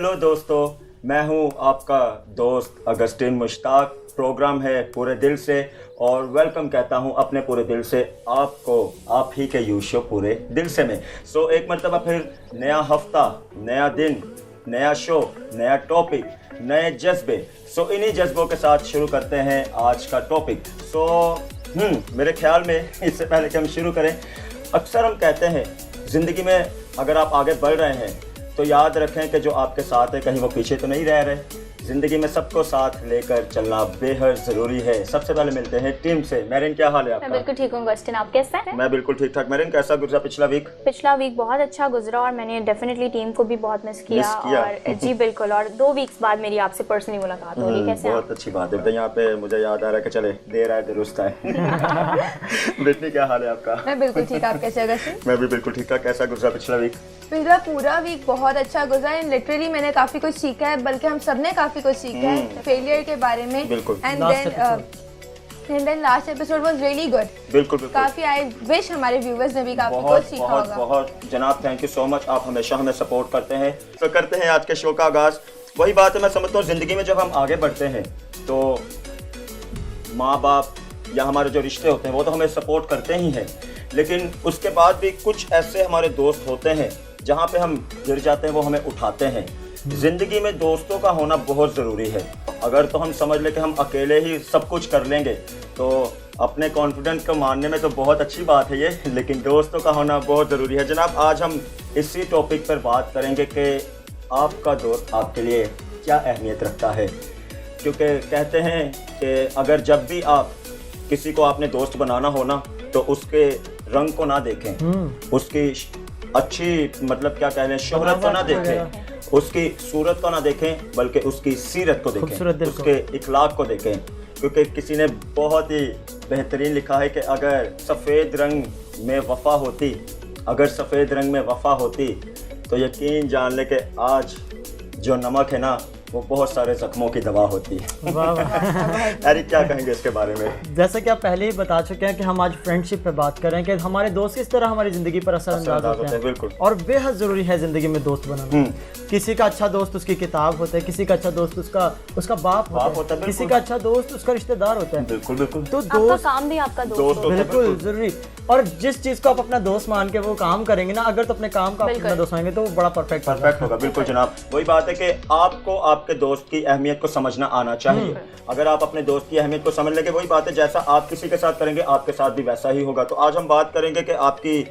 Hello दोस्तों, मैं हूं आपका दोस्त अगस्टिन मुश्ताक। प्रोग्राम है पूरे दिल से और वेलकम कहता हूं अपने पूरे दिल से आपको, आप ही के यू शो पूरे दिल से में। सो एक मरतबा फिर नया हफ्ता, नया दिन, नया शो, नया टॉपिक, नए जज्बे। सो इन्हीं जज्बों के साथ शुरू करते हैं आज का टॉपिक। मेरे ख्याल में इससे पहले कि हम शुरू करें, अक्सर हम कहते हैं ज़िंदगी में अगर आप आगे बढ़ रहे हैं तो याद रखें कि जो आपके साथ है कहीं वो पीछे तो नहीं रह रहे। ज़िंदगी में सबको साथ लेकर चलना बेहद ज़रूरी है। सबसे पहले मिलते हैं टीम से। मेरिन, क्या हाल है आपका? मैं बिल्कुल ठीक हूँ अगस्टिन, आप कैसे हैं? मैं बिल्कुल ठीक ठाक। मेरिन, कैसा गुजरा पिछला वीक? पिछला वीक बहुत अच्छा गुजरा और मैंने डेफिनेटली टीम को भी बहुत मिस किया। और जी बिल्कुल, और 2 वीक्स बाद मेरी आपसे पर्सनली मुलाकात हो रही। कैसे? बहुत अच्छी बात है। तो यहाँ पे मुझे याद आ रहा है कि चले देर आए दुरुस्त आए। ब्रिटनी, क्या हाल है आपका? मैं बिल्कुल ठीक, आप कैसे अगस्टिन? मैं भी बिल्कुल ठीक ठाक। कैसा गुजरा पिछला वीक? पिछला पूरा वीक बहुत अच्छा गुजरा है। लिटरली मैंने काफी कुछ सीखा है, बल्कि हम सब ने काफी कुछ सीखा है फेलियर के बारे में। बिल्कुल। And then last episode was really good. बिल्कुल। काफी, आई विश हमारे व्यूअर्स ने भी काफी कुछ सीखा होगा। बहुत जनाब, थैंक यू सो मच। आप हमेशा हमें सपोर्ट करते हैं। तो करते हैं आज के शो का आगाज। वही बात है, मैं समझता हूँ ज़िंदगी में जब हम आगे बढ़ते हैं तो माँ बाप या हमारे जो रिश्ते होते हैं वो तो हमें सपोर्ट करते ही हैं, लेकिन उसके बाद भी कुछ ऐसे हमारे दोस्त होते हैं जहाँ पे हम गिर जाते हैं, वो हमें उठाते हैं। ज़िंदगी में दोस्तों का होना बहुत ज़रूरी है। अगर तो हम समझ लें कि हम अकेले ही सब कुछ कर लेंगे तो अपने कॉन्फिडेंस को मानने में तो बहुत अच्छी बात है ये, लेकिन दोस्तों का होना बहुत ज़रूरी है। जनाब, आज हम इसी टॉपिक पर बात करेंगे कि आपका दोस्त आपके लिए क्या अहमियत रखता है। क्योंकि कहते हैं कि अगर जब भी आप किसी को आपने दोस्त बनाना हो ना तो उसके रंग को ना देखें, उसकी अच्छी मतलब क्या कह लें शोहरत को ना देखें, उसकी सूरत को ना देखें, बल्कि उसकी सीरत को देखें, उसके इखलाक को देखें। क्योंकि किसी ने बहुत ही बेहतरीन लिखा है कि अगर सफ़ेद रंग में वफ़ा होती, अगर सफ़ेद रंग में वफ़ा होती तो यकीन जान ले कि आज जो नमक है ना वो बहुत सारे जख्मों की दवा होती है। अरे क्या कहेंगे इसके बारे में? जैसा कि आप पहले ही बता चुके हैं कि हम आज फ्रेंडशिप पे बात कर रहे हैं कि हमारे दोस्त किस तरह हमारी ज़िंदगी पर असरअंदाज होते हैं। बिल्कुल। और बेहद ज़रूरी है ज़िंदगी में दोस्त बनाना। किसी का अच्छा दोस्त उसकी किताब होता है, किसी का अच्छा दोस्त उसका बाप होता है, किसी का अच्छा दोस्त उसका रिश्तेदार होता है। बिल्कुल बिल्कुल। तो आपका काम भी आपका दोस्त बिल्कुल ज़रूरी। और जिस चीज़ को आप अपना दोस्त मान के वो काम करेंगे ना, अगर तो अपने काम का अपना दोस्त मानेंगे तो वो बड़ा परफेक्ट होगा। बिल्कुल जनाब, वही बात है कि आपको आपके दोस्त की अहमियत को समझना आना चाहिए। अगर आप अपने दोस्त की अहमियत को समझ लेंगे, वही बात है जैसा आप किसी के साथ करेंगे आपके साथ भी वैसा ही होगा। तो आज हम बात करेंगे कि आपकी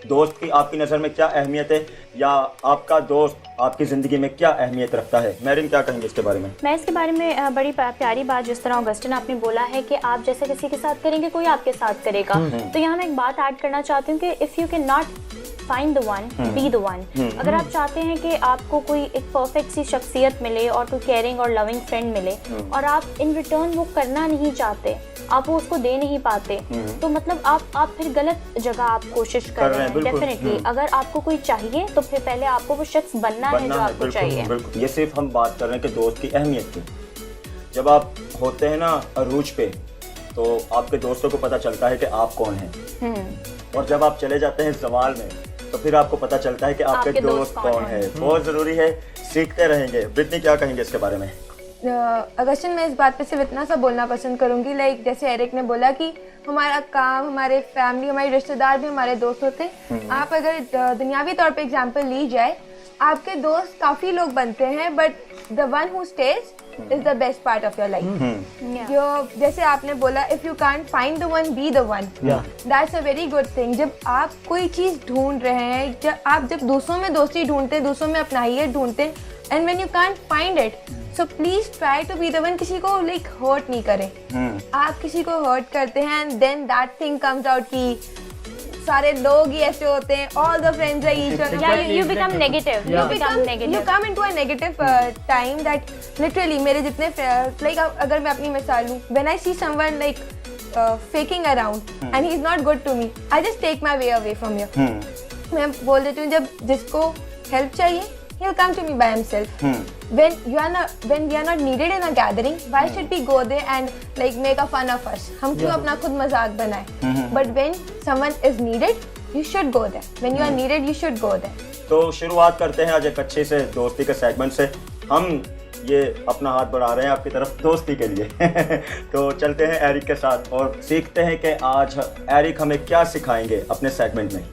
दोस्त की आपकी नज़र में क्या अहमियत है, या आपका दोस्त आपकी ज़िंदगी में क्या अहमियत रखता है। मेरिन, क्या कहेंगे इसके बारे में? मैं इसके बारे में बड़ी प्यारी बात, जिस तरह अगस्टिन आपने बोला है कि आप जैसे किसी के साथ करेंगे कोई आपके साथ करेगा। तो यहाँ मैं एक बात ऐड करना चाहती हूँ कि if you can not find the one, be the one. अगर आप चाहते हैं कि आपको कोई एक परफेक्ट सी शख्सियत मिले और कोई केयरिंग और लविंग फ्रेंड मिले और आप इन रिटर्न वो करना नहीं चाहते, आप वो उसको दे नहीं पाते, तो मतलब आप फिर गलत जगह आप कोशिश कर रहे हैं। डेफिनेटली अगर आपको कोई चाहिए तो फिर पहले आपको वो शख्स बनना है जो आपको चाहिए। ये सिर्फ हम बात कर रहे हैं कि दोस्त की अहमियत की। जब आप होते हैं ना अरूज पे तो आपके दोस्तों को पता चलता है कि आप कौन हैं, और जब आप चले जाते हैं ज़वाल में तो फिर आपको पता चलता है कि आपके दोस्त कौन है। बहुत ज़रूरी है, सीखते रहेंगे। ब्रिटनी, क्या कहेंगे इसके बारे में? अगस्टिन, मैं इस बात पे सिर्फ इतना सा बोलना पसंद करूंगी, लाइक जैसे एरिक ने बोला कि हमारा काम, हमारे फैमिली, हमारे रिश्तेदार भी हमारे दोस्त होते हैं। आप अगर दुनियावी तौर पे एग्जांपल ली जाए, आपके दोस्त काफ़ी लोग बनते हैं, but the one who stays is the best part of your life. जो जैसे आपने बोला, if you can't find the one, be the one. That's a very good thing. जब आप कोई चीज़ ढूंढ रहे हैं, जब दूसरों में दोस्ती ढूंढते हैं, दूसरों में अपनाहियत ढूंढते हैं, and when you can't find it, so please try to be the one. किसी को लाइक हर्ट नहीं करें। आप किसी को हर्ट करते हैं and then that thing comes out कि सारे लोग ही ऐसे होते हैं, all the friends are each other. Yeah, you become negative. You come into a negative time that literally मेरे जितने like अगर मैं अपनी मिसाल लूँ, when I see someone like faking around and he's not good to me, I just take my way away from here. मैं बोल देती हूँ जब जिसको help चाहिए, he'll come to me by himself. When we are not needed in a gathering, why should we go there and like make a fun of us? हम क्यों अपना खुद मजाक बनाएं? But when someone is needed, you should go there. When you are needed, you should go there. तो शुरुआत करते हैं आज एक अच्छे से दोस्ती के सेगमेंट से। हम ये अपना हाथ बढ़ा रहे हैं आपकी तरफ दोस्ती के लिए तो चलते हैं एरिक के साथ और सीखते हैं कि आज एरिक हमें क्या सिखाएंगे अपने सेगमेंट में।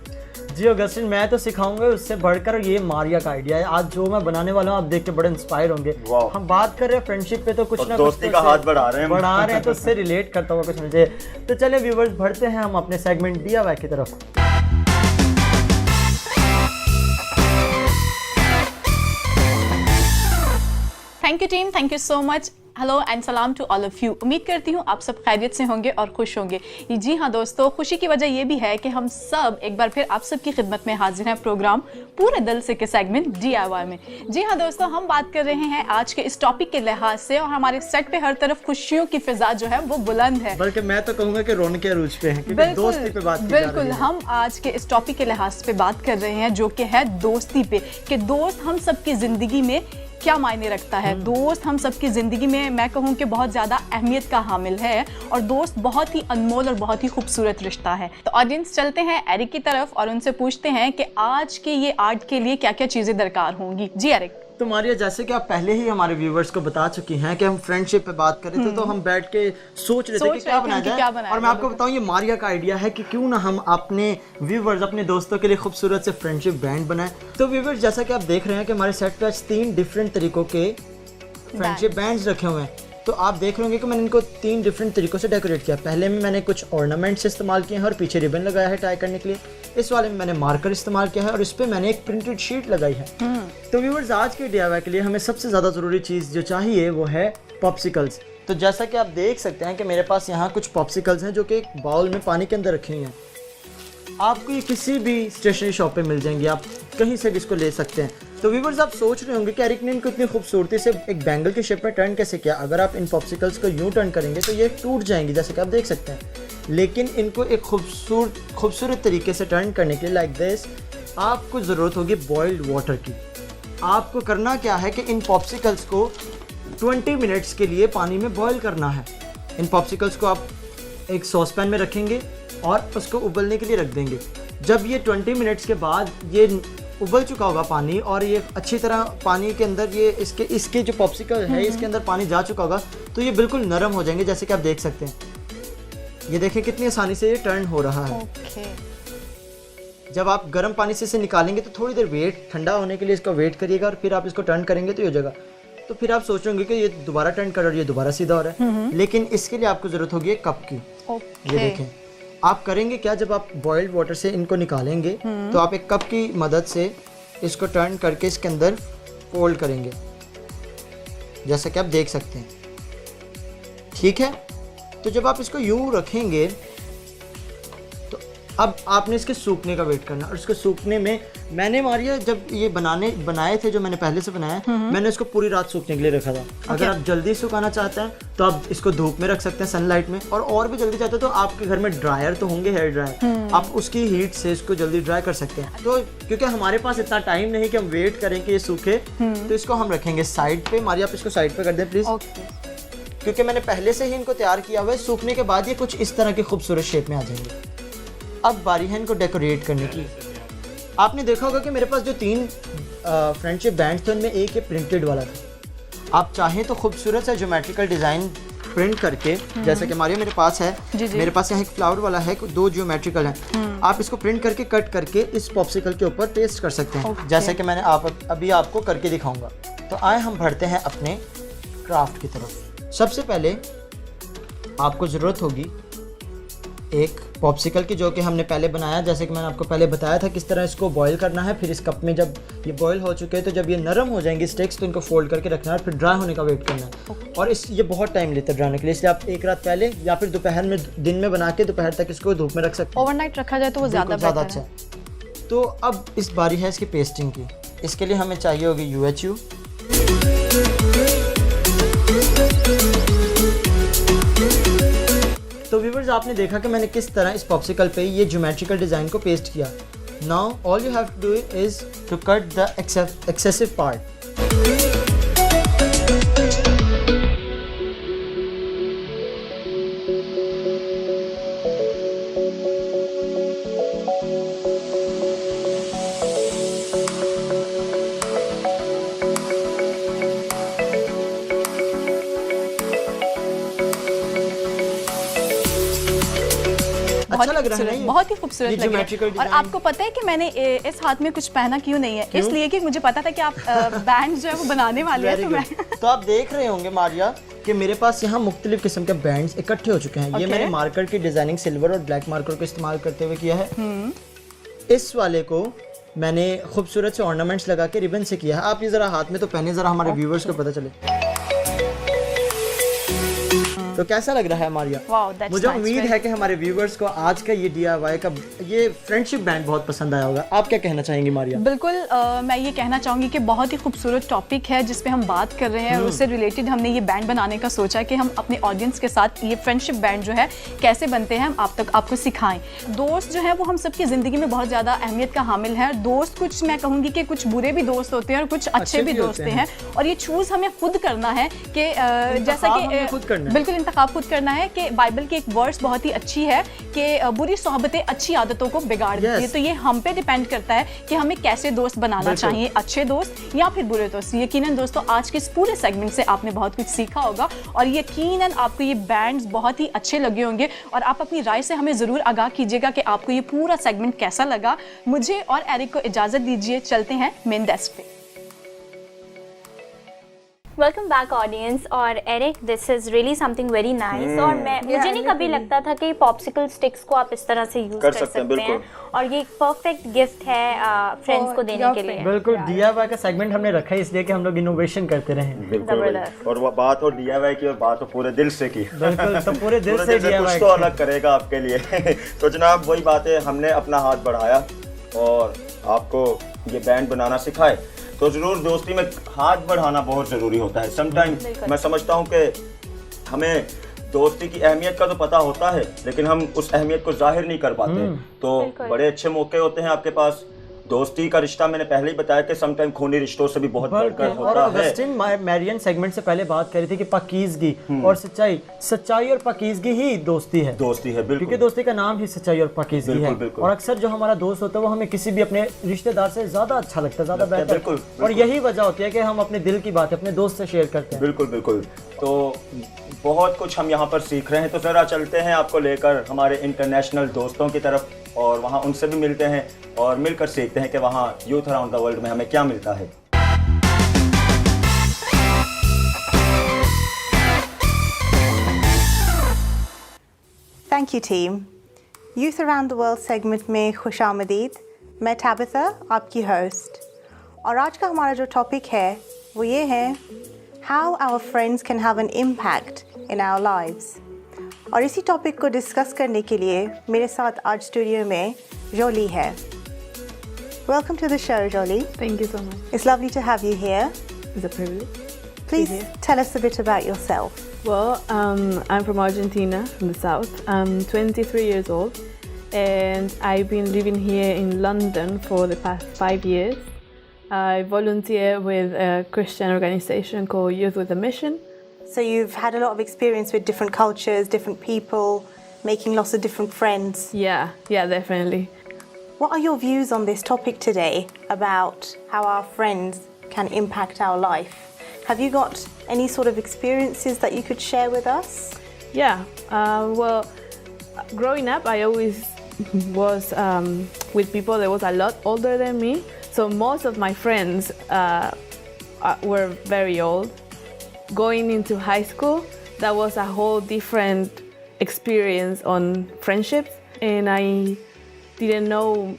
जी ऑगस्टिन, मैं तो सिखाऊंगा उससे बढ़कर ये मारिया का आइडिया है आज जो मैं बनाने वाला हूँ, आप देख के बड़े इंस्पायर होंगे। हम बात कर रहे हैं फ्रेंडशिप पे, तो कुछ ना दोस्ती कुछ का हाथ बढ़ा रहे हैं तो उससे रिलेट करता हुआ कुछ मुझे। तो चले व्यूवर्स, बढ़ते हैं हम अपने सेगमेंट DIY की तरफ। Thank you team, thank you so much. Hello and सलाम टू ऑल ऑफ यू। उम्मीद करती हूँ आप सब खैरियत से होंगे और खुश होंगे। जी हाँ दोस्तों, खुशी की वजह ये भी है कि हम सब एक बार फिर आप सबकी खिदमत में हाजिर हैं प्रोग्राम पूरे दिल से के सेगमेंट DIY में। जी हाँ दोस्तों, हम बात कर रहे हैं आज के इस टॉपिक के लिहाज से और हमारे सेट पे हर तरफ खुशियों की फिजा जो है वो बुलंद है, बल्कि मैं तो कहूँगा कि रौनक के अरूज पे है, क्योंकि दोस्ती पे बात की जा रही है। बिल्कुल, हम आज के इस टॉपिक के लिहाज पे बात कर रहे हैं जो कि है दोस्ती पे, कि दोस्त हम सबकी जिंदगी में क्या मायने रखता है। दोस्त हम सबकी ज़िंदगी में मैं कहूँ कि बहुत ज़्यादा अहमियत का हामिल है और दोस्त बहुत ही अनमोल और बहुत ही खूबसूरत रिश्ता है। तो ऑडियंस, चलते हैं एरिक की तरफ और उनसे पूछते हैं कि आज के ये आर्ट के लिए क्या क्या चीज़ें दरकार होंगी। जी एरिक। तो मारिया, जैसे कि आप पहले ही हमारे व्यूवर्स को बता चुकी हैं कि हम फ्रेंडशिप पे बात कर रहे थे, तो हम बैठ के सोच रहे थे कि क्या बनाया जाए। और मैं आपको बताऊं, ये मारिया का आइडिया है कि क्यों ना हम अपने व्यूवर्स, अपने दोस्तों के लिए खूबसूरत से फ्रेंडशिप बैंड बनाएं। तो व्यूवर्स, जैसा कि आप देख रहे हैं कि हमारे सेट पे आज 3 डिफरेंट तरीकों के फ्रेंडशिप बैंड्स रखे हुए हैं। तो आप देख रहे होंगे कि मैंने इनको 3 डिफरेंट तरीकों से डेकोरेट किया। पहले में मैंने कुछ ऑर्नामेंट्स इस्तेमाल किए हैं और पीछे रिबन लगाया है टाई करने के लिए। इस वाले में मैंने मार्कर इस्तेमाल किया है और इस पे मैंने एक प्रिंटेड शीट लगाई है। तो व्यूअर्स, आज के DIY के लिए हमें सबसे ज़्यादा ज़रूरी चीज़ जो चाहिए वो है पॉप्सिकल्स। तो जैसा कि आप देख सकते हैं कि मेरे पास यहाँ कुछ पॉप्सिकल्स हैं जो कि एक बाउल में पानी के अंदर रखी हुई हैं। आपको ये किसी भी स्टेशनरी शॉप पे मिल जाएंगी, आप कहीं से भी इसको ले सकते हैं। तो व्यूवर्स, आप सोच रहे होंगे कि एरिक ने इनको इतनी खूबसूरती से एक बैंगल के शेप में टर्न कैसे किया। अगर आप इन पॉप्सिकल्स को यूं टर्न करेंगे तो ये टूट जाएंगी, जैसे कि आप देख सकते हैं। लेकिन इनको एक खूबसूरत तरीके से टर्न करने के लिए लाइक दिस आपको ज़रूरत होगी बॉइल्ड वाटर की। आपको करना क्या है कि इन पॉप्सिकल्स को 20 मिनट्स के लिए पानी में बॉईल करना है। इन पॉप्सिकल्स को आप एक सॉसपैन में रखेंगे और उसको उबलने के लिए रख देंगे। जब ये 20 मिनट्स के बाद ये उबल चुका होगा पानी और ये अच्छी तरह पानी के अंदर ये इसके जो पॉप्सिकल है इसके अंदर पानी जा चुका होगा, तो ये बिल्कुल नरम हो जाएंगे, जैसे कि आप देख सकते हैं। ये देखें कितनी आसानी से ये टर्न हो रहा है। जब आप गर्म पानी से इसे निकालेंगे तो थोड़ी देर ठंडा होने के लिए इसका वेट करिएगा और फिर आप इसको टर्न करेंगे तो ये हो जाएगा। तो फिर आप सोचेंगे कि ये दोबारा टर्न कर और ये दोबारा सीधा हो रहा है। लेकिन इसके लिए आपको ज़रूरत होगी एक कप की। ये देखें, आप करेंगे क्या, जब आप बॉइल्ड वाटर से इनको निकालेंगे तो आप एक कप की मदद से इसको टर्न करके इसके अंदर फोल्ड करेंगे, जैसा कि आप देख सकते हैं। ठीक है, तो जब आप इसको यूं रखेंगे तो अब आपने इसके सूखने का वेट करना। और इसको सूखने में मैंने मारिया जब ये बनाए थे जो मैंने पहले से बनाया, मैंने इसको पूरी रात सूखने के लिए रखा था। अगर आप जल्दी सुखाना चाहते हैं तो आप इसको धूप में रख सकते हैं, सनलाइट में। और भी जल्दी चाहते हैं तो आपके घर में ड्रायर तो होंगे, हेयर ड्रायर, आप उसकी हीट से इसको जल्दी ड्राई कर सकते हैं। तो क्योंकि हमारे पास इतना टाइम नहीं कि हम वेट करें कि ये सूखे, तो इसको हम रखेंगे साइड पे। मारिया, आप इसको साइड पे कर दें प्लीज, क्योंकि मैंने पहले से ही इनको तैयार किया हुआ है। सूखने के बाद ये कुछ इस तरह की खूबसूरत शेप में आ जाएंगे। अब बारी है इनको डेकोरेट करने की। आपने देखा होगा कि मेरे पास जो 3 फ्रेंडशिप बैंड्स थे उनमें एक ये प्रिंटेड वाला था। आप चाहें तो खूबसूरत सा ज्योमेट्रिकल डिज़ाइन प्रिंट करके, जैसे कि हमारे मेरे पास है, मेरे पास यहाँ एक फ्लावर वाला है, 2 ज्योमेट्रिकल हैं। आप इसको प्रिंट करके कट करके इस पॉप्सिकल के ऊपर पेस्ट कर सकते हैं, जैसे कि मैंने अभी आपको करके दिखाऊंगा। तो आए हम बढ़ते हैं अपने क्राफ्ट की तरफ। सबसे पहले आपको ज़रूरत होगी एक पॉप्सिकल की, जो कि हमने पहले बनाया, जैसे कि मैंने आपको पहले बताया था किस तरह इसको बॉईल करना है। फिर इस कप में जब ये बॉईल हो चुके हैं तो जब ये नरम हो जाएंगे स्टिक्स, तो इनको फोल्ड करके रखना है और फिर ड्राई होने का वेट करना है। और ये बहुत टाइम लेता है ड्राई होने के लिए, इसलिए आप एक रात पहले या फिर दोपहर में, दिन में बना के दोपहर तक इसको धूप में रख सकते हैं। ओवरनाइट रखा जाए तो वो ज़्यादा अच्छा है। तो अब इस बारी है इसकी पेस्टिंग की। इसके लिए हमें चाहिए होगी UHU। तो व्यूअर्स, आपने देखा कि मैंने किस तरह इस पॉप्सिकल पे ये ज्योमेट्रिकल डिज़ाइन को पेस्ट किया। Now all you have to do is to cut the excessive part. बहुत अच्छा ही लग रहा है खूबसूरत, ना ये? बहुत ही खूबसूरत ये लग रहा geometrical है। और design। आपको पता है कि मैंने इस हाथ में कुछ पहना क्यों नहीं है? इसलिए कि मुझे पता था कि आप बैंड जो है वो बनाने वाले हैं, Very तो मैं good. तो आप देख रहे होंगे मारिया कि मेरे पास यहाँ मुख्तलिफ किस्म के बैंड्स इकट्ठे हो चुके हैं। ये Okay. मैंने मार्कर की डिजाइनिंग सिल्वर और ब्लैक मार्कर को इस्तेमाल करते हुए किया है। इस वाले को मैंने खूबसूरत से ऑर्नामेंट्स लगा के रिबन से किया है। आप ये जरा हाथ में तो पहने, जरा हमारे व्यूवर्स को पता चले। तो कैसा लग रहा है मारिया? Wow, that's मुझे nice, उम्मीद very- है कि हमारे व्यूवर्स को आज का ये DIY का ये फ्रेंडशिप बैंड बहुत पसंद आया होगा। आप क्या कहना चाहेंगी मारिया? बिल्कुल मैं ये कहना चाहूँगी कि बहुत ही खूबसूरत टॉपिक है जिस पे हम बात कर रहे हैं और उससे रिलेटेड हमने ये बैंड बनाने का सोचा कि हम अपने ऑडियंस के साथ ये फ्रेंडशिप बैंड जो है कैसे बनते हैं हम आपको सिखाएं। दोस्त जो है वो हम सबकी ज़िंदगी में बहुत ज़्यादा अहमियत का हामिल है। दोस्त कुछ मैं कहूँगी कि कुछ बुरे भी दोस्त होते हैं और कुछ अच्छे भी भी दोस्त होते हैं और ये चूज़ हमें खुद करना है कि जैसा इंतखाब हमें कि खुद करना है। बिल्कुल इंतखाब खुद करना है कि बाइबल की एक वर्स बहुत ही अच्छी है कि बुरी सोहबतें अच्छी आदतों को बिगाड़ देती है। तो ये हम पे डिपेंड करता है कि हमें कैसे दोस्त बनाना चाहिए, अच्छे दोस्त या फिर बुरे दोस्त। यकीनन दोस्तों आज के इस पूरे सेगमेंट से आपने बहुत कुछ सीखा होगा और यकीनन आपको ये बैंड्स बहुत ही अच्छे लगे होंगे और आप अपनी राय से हमें ज़रूर आगाह कीजिएगा कि आपको ये पूरा सेगमेंट कैसा लगा। मुझे और एरिक को इजाज़त दीजिए, चलते हैं मेन डेस्क पे। Welcome back audience. और Eric, this is really something very nice. और मुझे नहीं कभी लगता था कि पॉप्सिकल स्टिक्स को आप इस तरह से यूज कर सकते हैं और ये एक परफेक्ट गिफ्ट है फ्रेंड्स को देने के लिए। बिल्कुल, DIY का सेगमेंट हमने रखा है इसलिए कि हम लोग इनोवेशन करते रहें। बिल्कुल। और वो बात हो DIY की और बात हो पूरे दिल से की। बिल्कुल, तो पूरे दिल से कुछ DIY तो अलग करेगा आपके लिए। तो जनाब वही बात है, हमने अपना हाथ बढ़ाया और आपको ये बैंड बनाना सिखाए। तो जरूर दोस्ती में हाथ बढ़ाना बहुत ज़रूरी होता है। समटाइम मैं समझता हूँ कि हमें दोस्ती की अहमियत का तो पता होता है लेकिन हम उस अहमियत को जाहिर नहीं कर पाते। तो बड़े अच्छे मौके होते हैं आपके पास। दोस्ती का रिश्ता मैंने पहले ही बताया कि समटाइम खूनी रिश्तों से भी बहुत बढ़कर और होता है। अगस्टिन मैरियन सेगमेंट से पहले बात कर रही थी कि पाकीज़गी और सच्चाई और पाकीज़गी ही दोस्ती है। दोस्ती है, बिल्कुल। क्योंकि दोस्ती का नाम ही सच्चाई और पाकीज़गी है। बिल्कुल। और अक्सर जो हमारा दोस्त होता है वो हमें किसी भी अपने रिश्तेदार से ज़्यादा अच्छा लगता है, ज़्यादा बेहतर। बिल्कुल। और यही वजह होती है कि हम अपने दिल की बात अपने दोस्त से शेयर करते हैं। बिल्कुल बिल्कुल। तो बहुत कुछ हम यहाँ पर सीख रहे हैं। तो ज़रा चलते हैं आपको लेकर हमारे इंटरनेशनल दोस्तों की तरफ और वहाँ उनसे भी मिलते हैं और मिलकर सीखते हैं कि वहाँ यूथ अराउंड द वर्ल्ड में हमें क्या मिलता है। Thank you team. Youth Around the World segment में खुश आमदीद। मैं टैबिथा आपकी होस्ट और आज का हमारा जो टॉपिक है वो ये है How our friends can have an impact in our lives. और इसी टॉपिक को डिस्कस करने के लिए मेरे साथ आज स्टूडियो में जोली है। Welcome to the show, Jolie. Thank you so much. It's lovely to have you here. It's a privilege. Please tell us a bit about yourself. Well, I'm from Argentina, from the south. I'm 23 years old, and I've been living here in London for the past 5 years. I volunteer with a Christian organization called Youth with a Mission. So you've had a lot of experience with different cultures, different people, making lots of different friends. Yeah, definitely. What are your views on this topic today about how our friends can impact our life? Have you got any sort of experiences that you could share with us? Yeah, well, growing up, I always was with people that was a lot older than me. So most of my friends were very old. Going into high school, that was a whole different experience on friendships, and I didn't know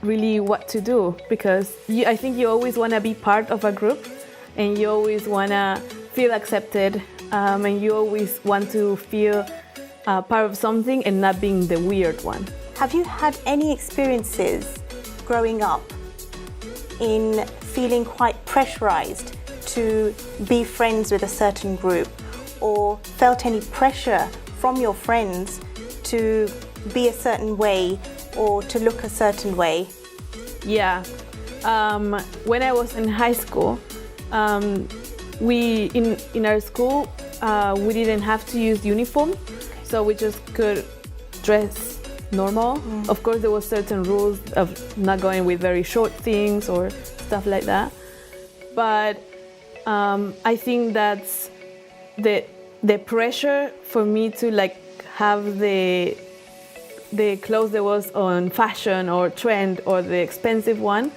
really what to do because I think you always want to be part of a group and you always want to feel accepted and you always want to feel part of something and not being the weird one. Have you had any experiences growing up in feeling quite pressurized to be friends with a certain group or felt any pressure from your friends to be a certain way or to look a certain way? Yeah. When I was in high school, we in our school we didn't have to use uniform, so we just could dress normal. Of course, there were certain rules of not going with very short things or stuff like that. But I think that's the pressure for me to like have the the clothes that was on fashion or trend or the expensive one.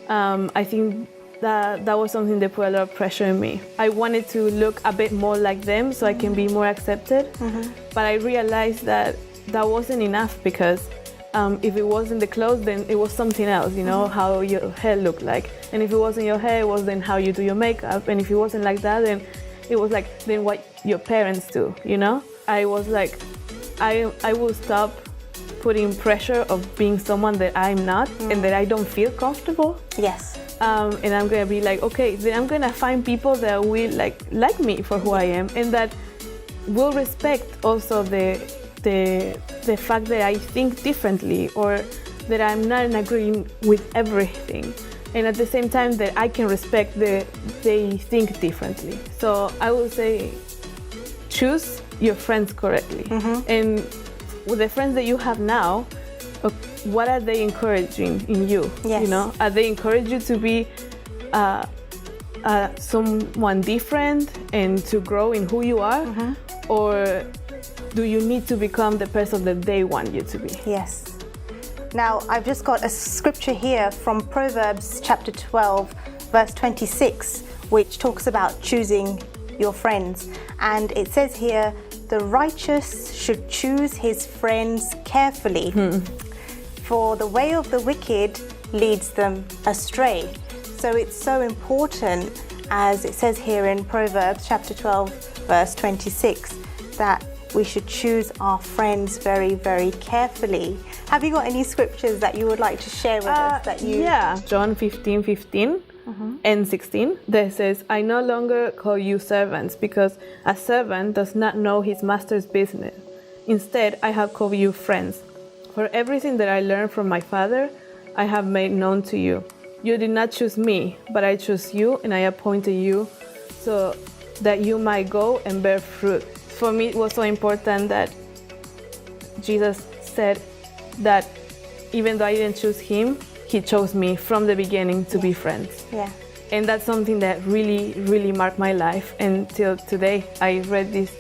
I think that was something that put a lot of pressure on me. I wanted to look a bit more like them so I can be more accepted. But I realized that wasn't enough, because if it wasn't the clothes, then it was something else, you know, how your hair looked like. And if it wasn't your hair, it was then how you do your makeup. And if it wasn't like that, then it was like then what your parents do, you know? I was like, I will stop putting pressure of being someone that I'm not and that I don't feel comfortable. Yes. And I'm gonna be like, okay, then I'm gonna find people that will like me for who I am, and that will respect also the fact that I think differently, or that I'm not in agreement with everything, and at the same time that I can respect that they think differently. So I will say, choose your friends correctly, and with the friends that you have now, what are they encouraging in you? Yes. You know, are they encourage you to be someone different and to grow in who you are, or do you need to become the person that they want you to be? Yes. Now, I've just got a scripture here from Proverbs chapter 12, verse 26, which talks about choosing your friends. And it says here, the righteous should choose his friends carefully, for the way of the wicked leads them astray. So it's so important, as it says here in Proverbs chapter 12, verse 26, that we should choose our friends very, very carefully. Have you got any scriptures that you would like to share with us? Yeah, John 15:15 and 16, that says, I no longer call you servants, because a servant does not know his master's business. Instead, I have called you friends. For everything that I learned from my Father, I have made known to you. You did not choose me, but I chose you, and I appointed you so that you might go and bear fruit. For me, it was so important that Jesus said that even though I didn't choose him, he chose me from the beginning to be friends. Yeah. And that's something that really, really marked my life. And till today, I read this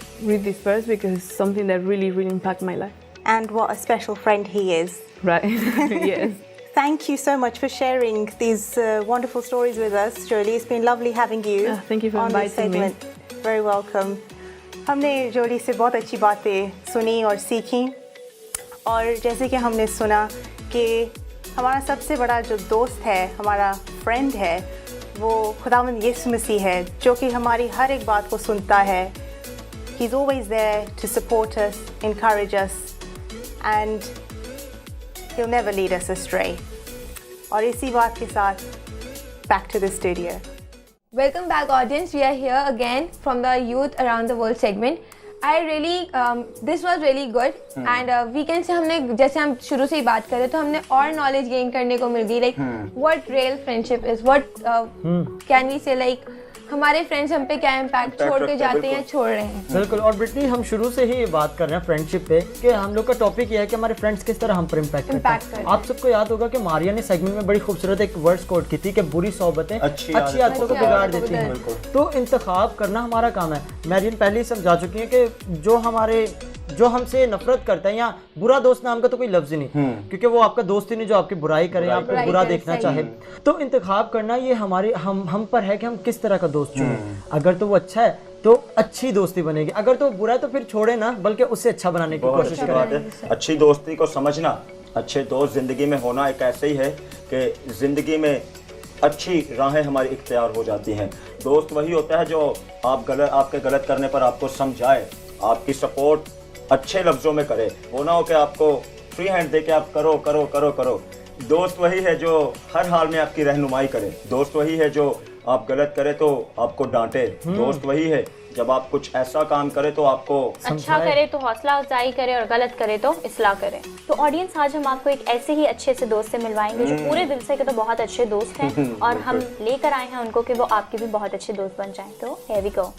verse because it's something that really, really impacted my life. And what a special friend he is. Right, yes. Thank you so much for sharing these wonderful stories with us, Jolie. It's been lovely having you. Thank you for on this inviting me. segment. Very welcome. हमने जोली से बहुत अच्छी बातें सुनी और सीखी, और जैसे कि हमने सुना कि हमारा सबसे बड़ा जो दोस्त है, हमारा फ्रेंड है, वो खुदावंद यीशु मसीह है, जो कि हमारी हर एक बात को सुनता है. He's always there to support us, encourage us, and he'll never lead us astray. और इसी बात के साथ back to the studio. Welcome back, audience. We are here again from the Youth Around the World segment. I really, this was really good, and we can say हमने जैसे हम शुरू से ही बात कर रहे तो हमने और knowledge gain करने को मिल गई, like what real friendship is, what can we say, like हमारे फ्रेंड्स हम पे क्या इम्पैक्ट छोड़ के जाते हैं, छोड़ रहे हैं. बिल्कुल. और ब्रिटनी, हम शुरू से ही बात कर रहे हैं फ्रेंडशिप पे कि हम लोग का टॉपिक ये है कि हमारे फ्रेंड्स किस तरह हम पर इम्पैक्ट करते हैं. आप सबको याद होगा कि मारिया ने सेगमेंट में बड़ी खूबसूरत एक वर्ड्स कोट की थी कि बुरी सोबतें अच्छी आदतों को बिगाड़ देती हैं. तो इंतखाब करना हमारा काम है. मैरियन पहले ही समझा चुकी है कि जो हमसे नफरत करता है, या बुरा दोस्त नाम का तो कोई लफ्ज ही नहीं, क्योंकि वो आपका दोस्त ही नहीं जो आपकी बुराई करे, आपको बुरा देखना चाहे. तो इंतखाब करना ये हमारे हम पर है कि हम किस तरह का दोस्त चुनें. अगर तो वो अच्छा है तो अच्छी दोस्ती बनेगी, अगर तो बुरा है तो फिर छोड़े ना, बल्कि उससे अच्छा बनाने की कोशिश करें. अच्छी दोस्ती को समझना, अच्छे दोस्त जिंदगी में होना एक ऐसे ही है कि जिंदगी में अच्छी राहें हमारी इख्तियार हो जाती हैं. दोस्त वही होता है जो आपके गलत करने पर आपको समझाए, आपकी सपोर्ट अच्छे लफ्ज़ों में करे, वो ना हो कि आपको फ्री हैंड दे के आप करो करो करो करो. दोस्त वही है जो हर हाल में आपकी रहनुमाई करे. दोस्त वही है जो आप गलत करे तो आपको डांटे. दोस्त वही है जब आप कुछ ऐसा काम करे तो आपको अच्छा करे तो हौसला अफजाई करे, और गलत करे तो इस्लाह करे. तो ऑडियंस, आज हम आपको एक ऐसे ही अच्छे से दोस्त से मिलवाएंगे जो पूरे दिल से के तो बहुत अच्छे दोस्त हैं, और हम लेकर आए हैं उनको कि वो आपके भी बहुत अच्छे दोस्त बन जाएं. तो here we go.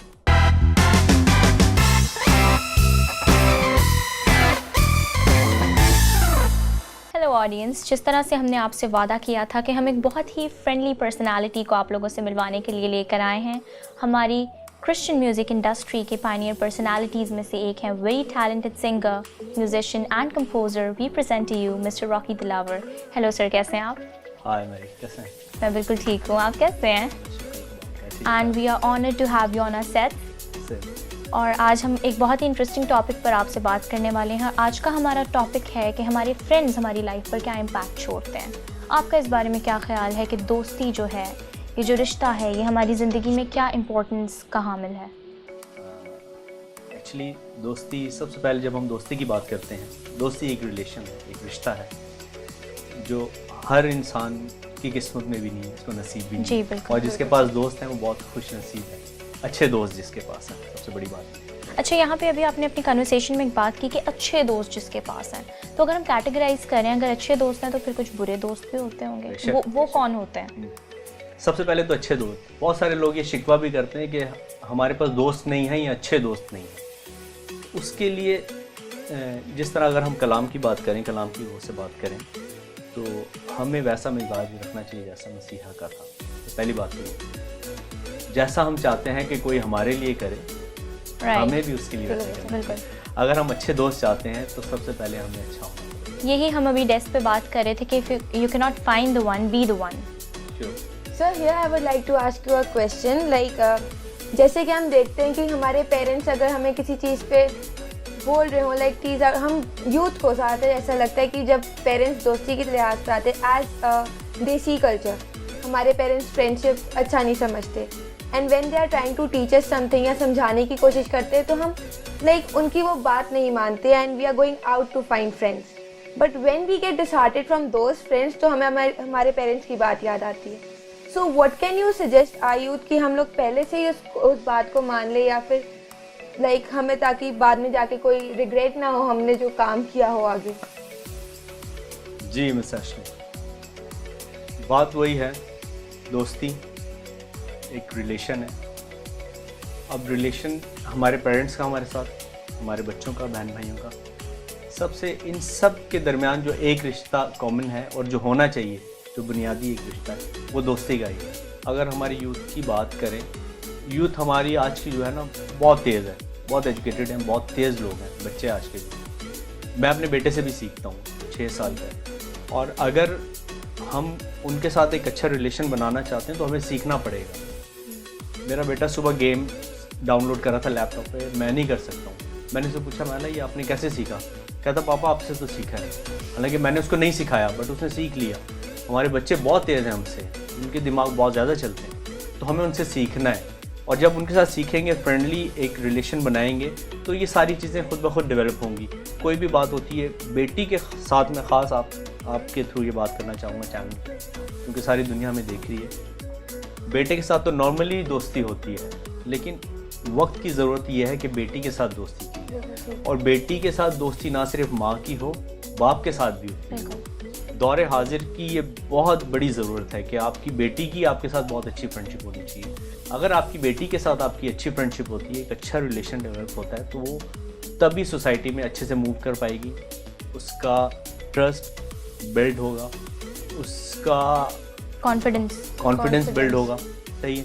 Hello audience, जिस तरह से हमने आपसे वादा किया था कि हम एक बहुत ही फ्रेंडली पर्सनालिटी को आप लोगों से मिलवाने के लिए लेकर आए हैं, हमारी क्रिश्चियन म्यूज़िक इंडस्ट्री के पायनियर पर्सनालिटीज़ में से एक हैं, very talented singer, musician and composer. We present to you mister Rocky Dilawar. Hello sir, कैसे हैं आप? हाय मैरी, कैसे हैं? मैं बिल्कुल ठीक हूँ, आप कैसे हैं? And we are honoured to have you on our set. और आज हम एक बहुत ही इंटरेस्टिंग टॉपिक पर आपसे बात करने वाले हैं। आज का हमारा टॉपिक है कि हमारे फ्रेंड्स हमारी लाइफ पर क्या इम्पैक्ट छोड़ते हैं। आपका इस बारे में क्या ख्याल है कि दोस्ती जो है, ये जो रिश्ता है, ये हमारी ज़िंदगी में क्या इम्पोर्टेंस का हामिल है? एक्चुअली दोस्ती, सबसे पहले जब हम दोस्ती की बात करते हैं, दोस्ती एक रिलेशन है, एक रिश्ता है जो हर इंसान की किस्मत में भी नहीं है, उसको नसीब भी नहीं है। और जिसके पास दोस्त हैं वो बहुत खुश नसीब है, अच्छे दोस्त जिसके पास हैं, सबसे बड़ी बात है। अच्छा, यहाँ पे अभी आपने अपनी कन्वर्सेशन में एक बात की कि अच्छे दोस्त जिसके पास हैं, तो अगर हम कैटेगराइज करें, अगर अच्छे दोस्त हैं तो फिर कुछ बुरे दोस्त भी होते होंगे, वो कौन होते हैं? सबसे पहले तो अच्छे दोस्त, बहुत सारे लोग ये शिकवा भी करते हैं कि हमारे पास दोस्त नहीं है या अच्छे दोस्त नहीं हैं। उसके लिए जिस तरह अगर हम कलाम की बात करें, कलाम की वो से बात करें, तो हमें वैसा मिजाज भी रखना चाहिए जैसा मसीहा का था। तो पहली बात तो जैसा हम चाहते हैं कि कोई हमारे लिए करे, हमें भी उसके लिए वैसे करना। अगर हम अच्छे दोस्त चाहते हैं तो सबसे पहले हमें अच्छा होना। यही हम अभी डेस्क पे बात कर रहे थे कि you can not find the one, be the one. Sir, here I would like to ask you a question. Like जैसे कि हम देखते हैं कि हमारे पेरेंट्स अगर हमें किसी चीज़ पे बोल रहे हो, लाइक चीज़, हम यूथ को ज़्यादातर ऐसा लगता है कि जब पेरेंट्स दोस्ती की लिहाज से आते, एज देसी कल्चर, हमारे पेरेंट्स फ्रेंडशिप अच्छा नहीं समझते, and when they are trying to teach us something या समझाने की कोशिश करते हैं तो हम लाइक उनकी वो बात नहीं मानते, and we are going out to find friends. But when we get disheartened from those friends तो हमें हमारे पेरेंट्स की बात याद आती है। So what can you suggest our youth कि हम लोग पहले से ही उस बात को मान ले, या फिर लाइक हमें, ताकि बाद में जाके कोई रिग्रेट ना हो हमने जो काम किया हो आगे? जी मिस एशली, बात वही है, दोस्ती एक रिलेशन है। अब रिलेशन हमारे पेरेंट्स का हमारे साथ, हमारे बच्चों का, बहन भाइयों का, सबसे इन सब के दरमियान जो एक रिश्ता कॉमन है और जो होना चाहिए, जो बुनियादी एक रिश्ता है, वो दोस्ती का ही है। अगर हमारी यूथ की बात करें, यूथ हमारी आज की जो है ना बहुत तेज़ है, बहुत एजुकेटेड हैं, बहुत तेज़ लोग हैं बच्चे आज के। मैं अपने बेटे से भी सीखता हूँ, 6 साल का, और अगर हम उनके साथ एक अच्छा रिलेशन बनाना चाहते हैं तो हमें सीखना पड़ेगा। मेरा बेटा सुबह गेम डाउनलोड कर रहा था लैपटॉप पे, मैं नहीं कर सकता हूँ। मैंने उससे पूछा, मैंने ये आपने कैसे सीखा? कहता पापा आपसे तो सीखा है। हालांकि मैंने उसको नहीं सिखाया, बट उसने सीख लिया। हमारे बच्चे बहुत तेज़ हैं हमसे, उनके दिमाग बहुत ज़्यादा चलते हैं, तो हमें उनसे सीखना है। और जब उनके साथ सीखेंगे, फ्रेंडली एक रिलेशन बनाएंगे, तो ये सारी चीज़ें खुद ब खुद डेवलप होंगी। कोई भी बात होती है, बेटी के साथ में ख़ास आपके थ्रू ये बात करना चाहूँगा चैनल पे, क्योंकि सारी दुनिया में देख रही है। बेटे के साथ तो नॉर्मली दोस्ती होती है, लेकिन वक्त की ज़रूरत यह है कि बेटी के साथ दोस्ती की, और बेटी के साथ दोस्ती ना सिर्फ माँ की हो, बाप के साथ भी होती है। दौरे हाजिर की ये बहुत बड़ी ज़रूरत है कि आपकी बेटी की आपके साथ बहुत अच्छी फ्रेंडशिप होनी चाहिए। अगर आपकी बेटी के साथ आपकी अच्छी फ्रेंडशिप होती है, एक अच्छा रिलेशन डेवलप होता है, तो वो तभी सोसाइटी में अच्छे से मूव कर पाएगी, उसका ट्रस्ट बिल्ड होगा, उसका कॉन्फिडेंस बिल्ड होगा, सही है,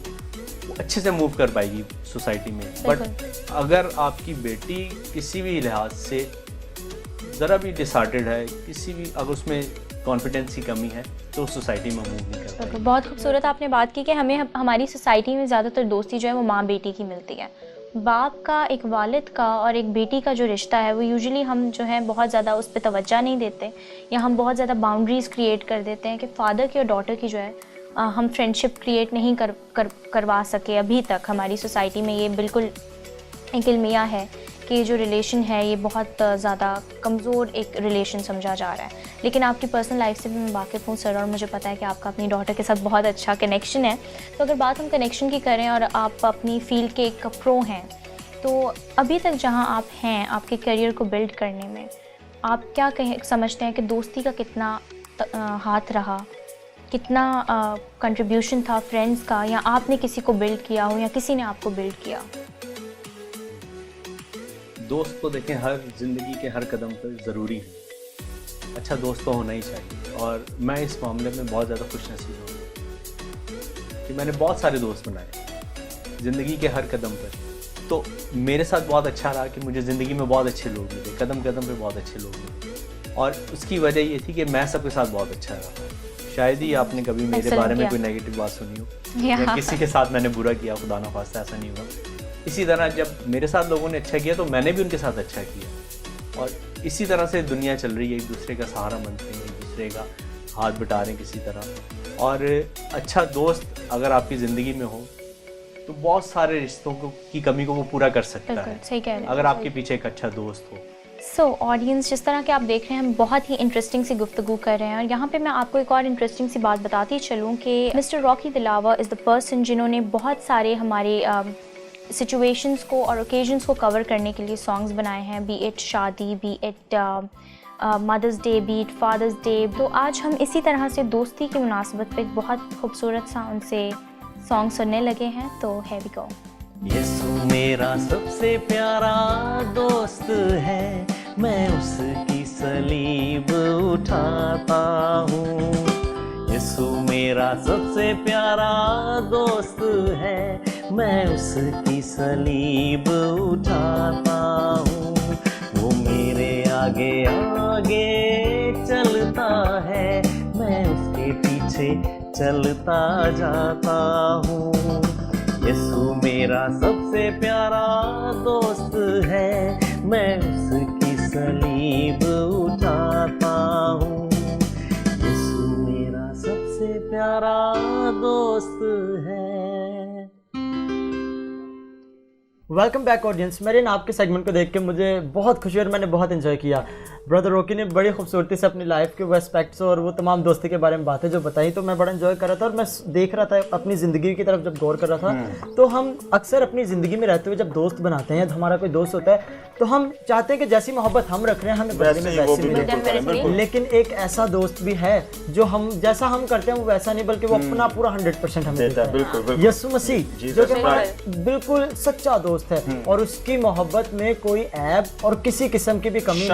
वो अच्छे से मूव कर पाएगी सोसाइटी में। बट अगर आपकी बेटी किसी भी लिहाज से ज़रा भी डिसहार्टेड है, किसी भी अगर उसमें कॉन्फिडेंस की कमी है, तो सोसाइटी में मूव नहीं कर पाएगी। बहुत खूबसूरत आपने बात की कि हमें हमारी सोसाइटी में ज़्यादातर दोस्ती जो है वो माँ बेटी की मिलती है। बाप का, एक वालिद का और एक बेटी का जो रिश्ता है वो यूजुअली हम जो है बहुत ज़्यादा उस पर तवज्जो नहीं देते, या हम बहुत ज़्यादा बाउंड्रीज़ क्रिएट कर देते हैं कि फ़ादर की और डॉटर की जो है हम फ्रेंडशिप क्रिएट नहीं करवा सके। अभी तक हमारी सोसाइटी में ये बिल्कुल एक इल्मिया है कि जो रिलेशन है ये बहुत ज़्यादा कमज़ोर एक रिलेशन समझा जा रहा है। लेकिन आपकी पर्सनल लाइफ से भी मैं वाकिफ़ हूँ सर, और मुझे पता है कि आपका अपनी डॉटर के साथ बहुत अच्छा कनेक्शन है। तो अगर बात हम कनेक्शन की करें और आप अपनी फील्ड के एक प्रो हैं, तो अभी तक जहाँ आप हैं, आपके करियर को बिल्ड करने में आप क्या समझते हैं कि दोस्ती का कितना हाथ रहा, कितना कंट्रीब्यूशन था फ्रेंड्स का, या आपने किसी को बिल्ड किया हो या किसी ने आपको बिल्ड किया? दोस्त तो देखें हर ज़िंदगी के हर कदम पर ज़रूरी है, अच्छा दोस्त तो होना ही चाहिए। और मैं इस मामले में बहुत ज़्यादा खुशनसीब हूँ कि मैंने बहुत सारे दोस्त बनाए। ज़िंदगी के हर कदम पर। तो मेरे साथ बहुत अच्छा रहा कि मुझे ज़िंदगी में बहुत अच्छे लोग मिले, कदम कदम पे बहुत अच्छे लोग मिले, और उसकी वजह ये थी कि मैं सबके साथ बहुत अच्छा रहा। शायद ही आपने कभी मेरे बारे में कोई नेगेटिव बात सुनी हो या किसी के साथ मैंने बुरा किया, खुदा ना खास्ता ऐसा नहीं हुआ। इसी तरह जब मेरे साथ लोगों ने अच्छा किया तो मैंने भी उनके साथ अच्छा किया, और इसी तरह से दुनिया चल रही है, एक दूसरे का सहारा बनते हैं, एक दूसरे का हाथ बटा रहे हैं किसी तरह। और अच्छा दोस्त अगर आपकी ज़िंदगी में हो तो बहुत सारे रिश्तों की कमी को वो पूरा कर सकता है, सही कह रहे हैं। अगर आपके पीछे एक अच्छा दोस्त हो। सो ऑडियंस, जिस तरह के आप देख रहे हैं, हम बहुत ही इंटरेस्टिंग सी गुफ्तगू कर रहे हैं, और यहाँ पे मैं आपको एक और इंटरेस्टिंग सी बात बताती चलूँ कि mister Rocky Dilawar is the person जिन्होंने बहुत सारे हमारे सिचुएशंस को और ओकेजन्स को कवर करने के लिए सॉन्ग्स बनाए हैं, बी इट शादी, be it mother's day, be it father's day. तो आज हम इसी तरह से दोस्ती की मुनासबत पे एक बहुत खूबसूरत सा उनसे सॉन्ग सुनने लगे हैं, तो है वी गो। यीशु मेरा सबसे प्यारा दोस्त है, मैं उसकी सलीब उठाता हूँ। यीशु मेरा सबसे प्यारा दोस्त है, मैं उसकी सलीब उठाता हूँ। वो मेरे आगे आगे चलता है, मैं उसके पीछे चलता जाता हूँ। यीशु मेरा सबसे प्यारा दोस्त है, मैं उसकी सलीब उठाता हूँ। यीशु मेरा सबसे प्यारा दोस्त है। Welcome back audience. मेरे ना आपके सेगमेंट को देख के मुझे बहुत खुशी और मैंने बहुत एंजॉय किया। ब्रदर रॉकी ने बड़ी खूबसूरती से अपनी लाइफ के वो एस्पेक्ट्स और वो तमाम दोस्ती के बारे में बातें जो बताई, तो मैं बड़ा एंजॉय कर रहा था। और मैं देख रहा था अपनी ज़िंदगी की तरफ जब गौर कर रहा था, तो हम अक्सर अपनी ज़िंदगी में रहते हुए जब दोस्त बनाते हैं, तो हमारा कोई दोस्त होता है तो हम चाहते हैं कि जैसी मोहब्बत हम रख रहे हैं हमें बदले में वैसी मिले। लेकिन एक ऐसा दोस्त भी है जो हम जैसा हम करते हैं वो वैसा नहीं, बल्कि वो अपना पूरा 100% हमें देता है। यीशु मसीह जो कि हमारा बिल्कुल सच्चा दोस्त है, और उसकी मोहब्बत में कोई ऐब और किसी किस्म की भी कमी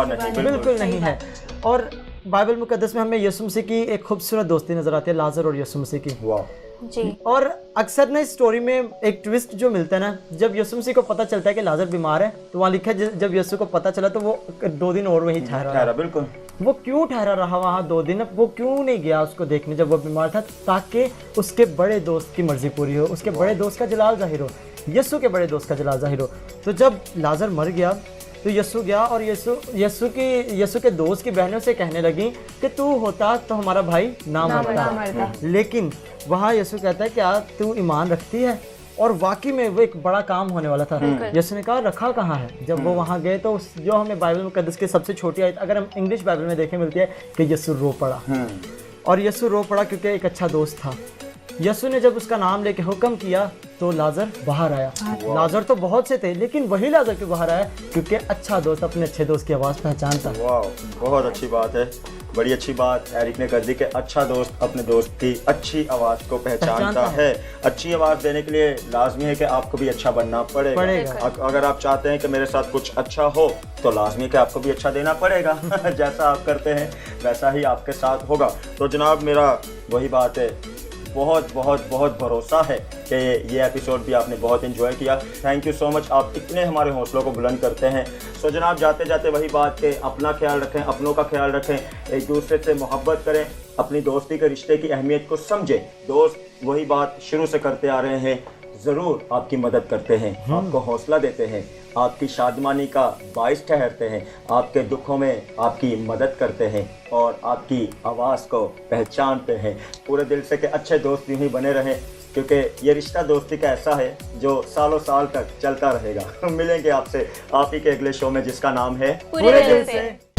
नहीं, बिल्कुल नहीं है। और बाइबल मुकद्दस में हमें यीशु मसीह की एक खूबसूरत दोस्ती नजर आती है, लाजर और यीशु मसीह की। जी। और अक्सर ना इस स्टोरी में एक ट्विस्ट जो मिलता है ना, जब यीशु मसीह को पता चलता है कि लाजर बीमार है, तो वहाँ लिखा है जब यीशु को पता चला तो वो 2 दिन और वहीं ठहरा। बिल्कुल। वो क्यों ठहरा रहा वहाँ 2 दिन? वो क्यों नहीं गया उसको देखने जब वो बीमार था? ताकि उसके बड़े दोस्त की मर्जी पूरी हो, उसके बड़े दोस्त का जलाल जाहिर हो, यीशु के बड़े दोस्त का जलाल जाहिर हो। तो जब लाजर मर गया तो यीशु गया और यीशु के दोस्त की बहनों से कहने लगी कि तू होता तो हमारा भाई ना मरता। लेकिन वहाँ यीशु कहता है क्या तू ईमान रखती है? और वाकई में वो एक बड़ा काम होने वाला था। यीशु ने कहा रखा कहाँ है? जब वो वहाँ गए तो जो हमें बाइबल मुकद्दस की सबसे छोटी आयत अगर हम इंग्लिश बाइबल में देखें मिलती है कि यीशु रो पड़ा। और यीशु रो पड़ा क्योंकि एक अच्छा दोस्त था। यीशु ने जब उसका नाम लेके हुक्म किया तो लाजर बाहर आया। लाजर तो बहुत से थे, लेकिन वही लाजर क्यों बाहर आया? क्योंकि अच्छा दोस्त अपने अच्छे दोस्त की आवाज़ पहचानता है। वाह, बहुत अच्छी बात है, बड़ी अच्छी बात एरिक ने कर दी कि अच्छा दोस्त अपने दोस्त की अच्छी आवाज़ को पहचानता है। अच्छी आवाज़ देने के लिए लाजमी है कि आपको भी अच्छा बनना पड़ेगा। अगर आप चाहते हैं कि मेरे साथ कुछ अच्छा हो तो लाजमी है कि आपको भी अच्छा देना पड़ेगा। जैसा आप करते हैं वैसा ही आपके साथ होगा। तो जनाब, मेरा वही बात है, बहुत बहुत बहुत भरोसा है कि ये एपिसोड भी आपने बहुत एंजॉय किया। थैंक यू सो मच, आप इतने हमारे हौसलों को बुलंद करते हैं। सो जनाब, जाते जाते वही बात कि अपना ख्याल रखें, अपनों का ख्याल रखें, एक दूसरे से मोहब्बत करें, अपनी दोस्ती के रिश्ते की अहमियत को समझें। दोस्त वही बात शुरू से करते आ रहे हैं, ज़रूर आपकी मदद करते हैं, आपको हौसला देते हैं, आपकी शादमानी का बाइस ठहरते हैं, आपके दुखों में आपकी मदद करते हैं और आपकी आवाज़ को पहचानते हैं। पूरे दिल से कि अच्छे दोस्त यूँ ही बने रहें, क्योंकि ये रिश्ता दोस्ती का ऐसा है जो सालों साल तक चलता रहेगा। मिलेंगे आपसे आप ही के अगले शो में जिसका नाम है पूरे दिल से।